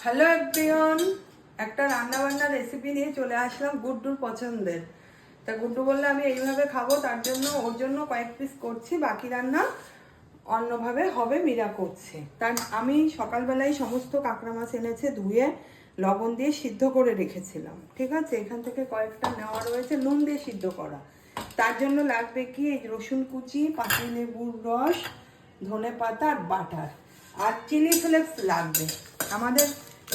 Hello everyone, একটা রান্না বান্নার রেসিপি নিয়ে চলে আসলাম গুড্ডুর পছন্দের। তা গুড্ডু বললে আমি এইভাবে খাবো, তার জন্য ওর জন্য কয়েক পিস করছি, বাকি রান্না অন্যভাবে হবে, মীরা করছে। তার আমি সকালবেলায় সমস্ত কাঁকড়া মাছ এনেছে ধুয়ে লবণ দিয়ে সিদ্ধ করে রেখেছিলাম, ঠিক আছে। এখান থেকে কয়েকটা নেওয়া রয়েছে নুন দিয়ে সিদ্ধ করা। তার জন্য লাগবে কি, এই রসুন কুচি, পাতিলেবুর রস, ধনে পাতা আর বাটার, আর চিলি ফ্লেক্স লাগবে। আমাদের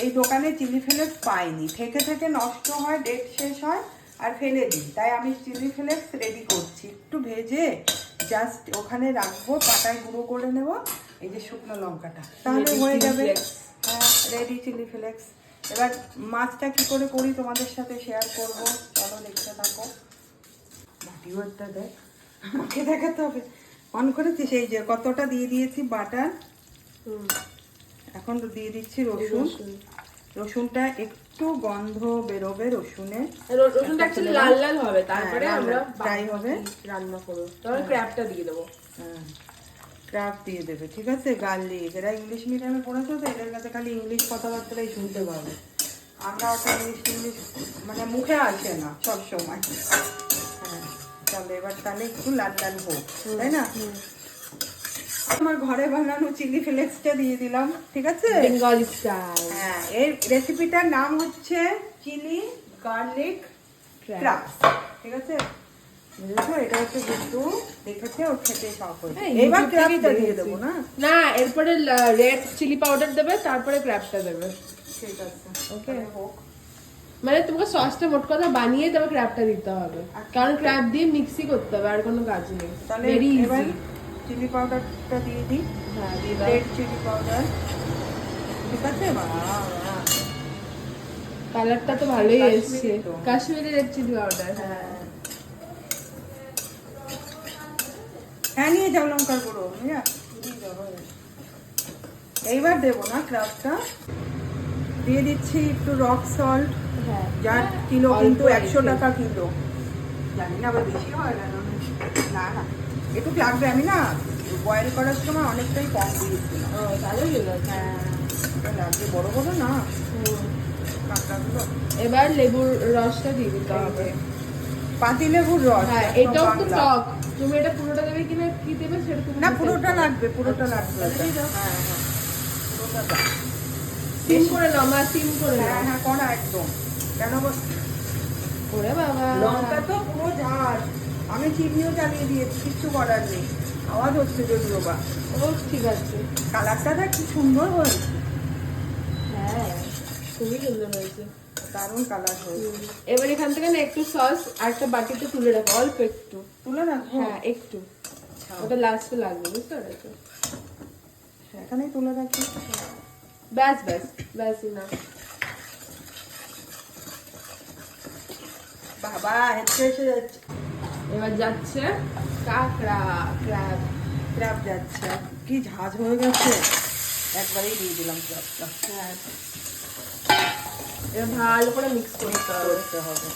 এই দোকানে চিলি ফ্লেক্স পাইনি, থেকে থেকে নষ্ট হয়, ডেট শেষ হয় আর ফেলে দিই, তাই আমি চিলি ফ্লেক্স রেডি করছি। একটু ভেজে জাস্ট ওখানে রাখবো, পাটায় গুঁড়ো করে নেব, এই যে শুকনো লঙ্কাটা, তাহলে হয়ে যাবে। হ্যাঁ, রেডি চিলি ফ্লেক্স। এবার মাছটা কি করে করি তোমাদের সাথে শেয়ার করব, চলো দেখতে থাকো। বাটিওয়ারটা দেখ, আমাকে দেখাতে হবে। অন করেছি, সেই যে কতটা দিয়ে দিয়েছি বাটার। এখন তো দিয়ে দিচ্ছি রসুন। রসুনটা একটু গন্ধ বেরোবে, রসুনটা একটু লাল লাল হবে, তারপরে আমরা ফ্রাই হবে, রান্না করব। তারপরে ক্র্যাবটা দিয়ে দেবো। হ্যাঁ, ক্র্যাব দিয়ে দেবে, ঠিক আছে। গার্লিক, এরা ইংলিশ মিডিয়ামে পড়েছো তো এদের কাছে খালি ইংলিশ কথাবার্তাই শুনতে পাবে। আমরা অত ইংলিশ মানে মুখে আসে না সব সময়। হ্যাঁ, চলো এবার তাহলে একটু লাল লাল হোক, তাই না। আমার ঘরে বানানো চিলি ফ্লেক্সটা দিয়ে দিলাম, ঠিক আছে। Bengali style. হ্যাঁ, এই রেসিপিটার নাম হচ্ছে চিলি গার্লিক ক্র্যাব, ঠিক আছে। বুঝেছো, এটা হচ্ছে গুড্ডু দেখেছে, ওর খেতে শখ হয়েছে। এবার ক্র্যাবটা দিয়ে দেবো না, না এরপরে রেড চিলি পাউডার দেবে, তারপরে ক্র্যাবটা দেবে। ঠিক আছে, ওকে হোক। মানে তোমাকে সসটা মোট কথা বানিয়ে তবে ক্র্যাবটা দিতে হবে, কারণ ক্র্যাব দিয়ে মিক্সি করতে হবে, আর কোনো কাজ নেই। তাহলে ভেরি এবার ইজি। চিলি পাউডারটা দিয়ে দিই। হ্যাঁ দিয়ে দাও। রেড চিলি পাউডার, ঠিক আছে। কালারটা তো ভালোই কাশ্মীরি এসছে, তো। Kashmiri red chilli powder. হ্যাঁ হ্যাঁ, নিয়ে যাও লঙ্কার গুঁড়ো, এইবার দেবো না ক্র্যাবটা, দিয়ে দিচ্ছি একটু রক সল্ট। হ্যাঁ যার কিলো কিন্তু অল্প 100 একটু। টাকা কিলো, জানি না আবার বেশি হয় না। না না, একটু লাগবে, আমি না বয়েল করার সময় অনেকটাই কম দিয়েছিলাম। ভালোই হয়েছে। হ্যাঁ, এটা লাগবে, বড় বড় না কাঁকড়াগুলো। এবার লেবুর রসটা দিয়ে দিতে হবে। পাতিলেবুর রস, হ্যাঁ একদম এটাও তো বাংলা। টক, তুমি এটা পুরোটা দেবে কিনা কি দেবে সেটা তুমি না, decide পুরোটা করো। লাগবে, পুরোটা আচ্ছা, লাগবে। তাহলে দিয়ে দাও। হ্যাঁ হ্যাঁ, পুরোটা দাও। সিম করে নাও মা, সিম করে নাও। হ্যাঁ হ্যাঁ, কড়া একদম। কেন ওরে বাবা, লঙ্কা তো পুরো ঝাল, আমি চিনিও জ্বালিয়ে দিয়েছি, কিচ্ছু করার নেই। আওয়াজ হচ্ছে যদিও বা। ও ঠিক আছে। কালারটা দেখ কি সুন্দর হয়েছে, হ্যাঁ খুবই সুন্দর হয়েছে, দারুণ কালার হয়েছে। এবার এখান থেকে না একটু সস আর একটা বাটিতে তুলে রাখো, অল্প একটু। তুলে রাখবো? হ্যাঁ একটু, ওটা লাস্টে লাগবে, বুঝতে পেরেছো। এখানেই তুলে রাখি। ব্যাস ব্যাস ব্যাসই না। বাবা, হেঁটে এসে যাচ্ছে। এবার যাচ্ছে কাঁকড়া, ক্র্যাব। ক্র্যাব যাচ্ছে, কি ঝাঁজ হয়ে গেছে, একবারেই দিয়ে দিলাম ক্র্যাবটা। হ্যাঁ এবার ভালো করে মিক্স করতে হবে। করতে হবে,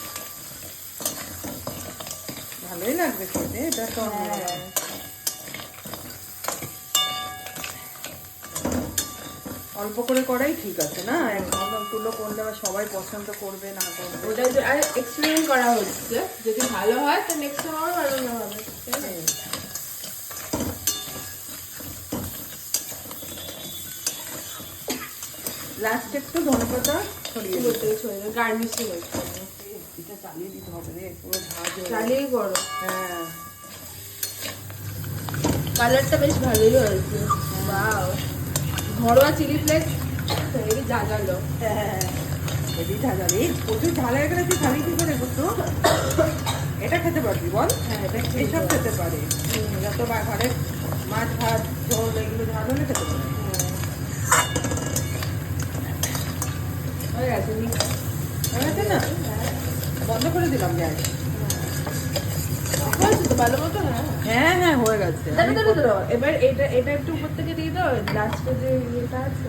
ভালোই লাগবে খেতে এটা তো। হ্যাঁ অল্প করে করাই ঠিক আছে না, একদম তুলো করলে আবার সবাই পছন্দ করবে না করবে। ওটা আর এক্সপেরিমেন্ট করা হচ্ছে, যদি ভালো হয় তো নেক্সট টাইম আরো বানানো হবে, তাই না? লাস্ট একটু ধনেপাতা ছড়িয়ে দিই। ছড়িয়ে গার্নিশিং হচ্ছে। এটা চালিয়ে দিতে হবে রে, পুরো ঝাঁজ হয়ে গেছে। চালিয়ে করো। হ্যাঁ, কালারটা বেশ ভালোই হয়েছে। ওয়াও, ঘরোয়া চিলি ফ্লেক্স হেভি ঝাঁঝালো। হ্যাঁ, হেভি ঝাঁঝাল। এই প্রচুর ঝাল হয়ে গেলে তুই খালি কি করে করতো? এটা খেতে পারবি বল? হ্যাঁ এটা এইসব খেতে পারে, যত ঘরের মাছ ভাত ঝোল এগুলো ঝাল হলে খেতে পারে। হয়ে গেছে, হয়ে গেছে না? বন্ধ করে দিলাম গ্যাস। হয়েছে তো ভালো মতো। হ্যাঁ হ্যাঁ হ্যাঁ, হয়ে গেছে। দাঁড়ো দাঁড়ো দাঁড়ো, এবার এটা এটা একটু উপর থেকে দিয়ে দাও, লাস্টে যে ইয়েটা আছে।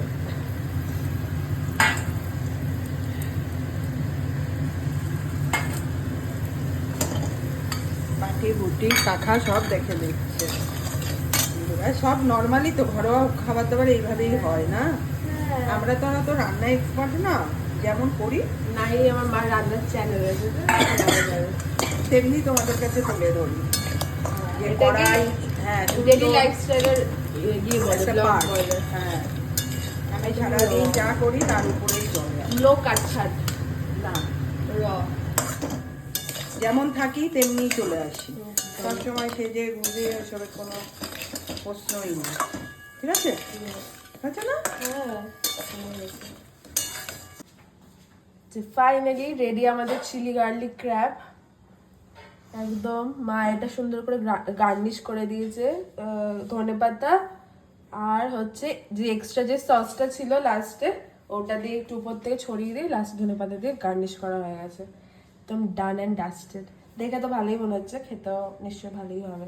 বাটি বুটি কাঁথা সব দেখে দেখছে, সব নর্মালি তো ঘরোয়া খাবার দাবার এইভাবেই হয় না। হ্যাঁ আমরা তো না তো রান্না এক্সপার্ট না, যেমন করি নাই আমার মার রান্নার চ্যানেল আছে তো, তেমনি তোমাদের কাছে তুলে ধরি। যে এটাকে কড়াই, হ্যাঁ ডেলি সুন্দর লাইফস্টাইলের গিয়ে বলে একটা ব্লগ part, বলে। হ্যাঁ আমি সারাদিন যা করি তার উপরেই চলে। নো কাটছাট, না, র। যেমন থাকি তেমনি চলে আসি, সবসময় সেজে গুজে এসবের কোনো প্রশ্নই নেই। ঠিক আছে, আছে না? হ্যাঁ, ফাইনালি রেডি আমাদের চিলি গার্লিক ক্র্যাব। একদম মা এটা সুন্দর করে গার্নিশ করে দিয়েছে ধনেপাতা আর হচ্ছে যে এক্সট্রা যে সসটা ছিল লাস্টে ওটা দিয়ে একটু উপর থেকে ছড়িয়ে দিয়ে লাস্ট ধনেপাতা দিয়ে গার্নিশ করা হয়ে গেছে। একদম ডান অ্যান্ড ডাস্টেড। দেখে তো ভালোই মনে হচ্ছে, খেতেও নিশ্চয়ই ভালোই হবে।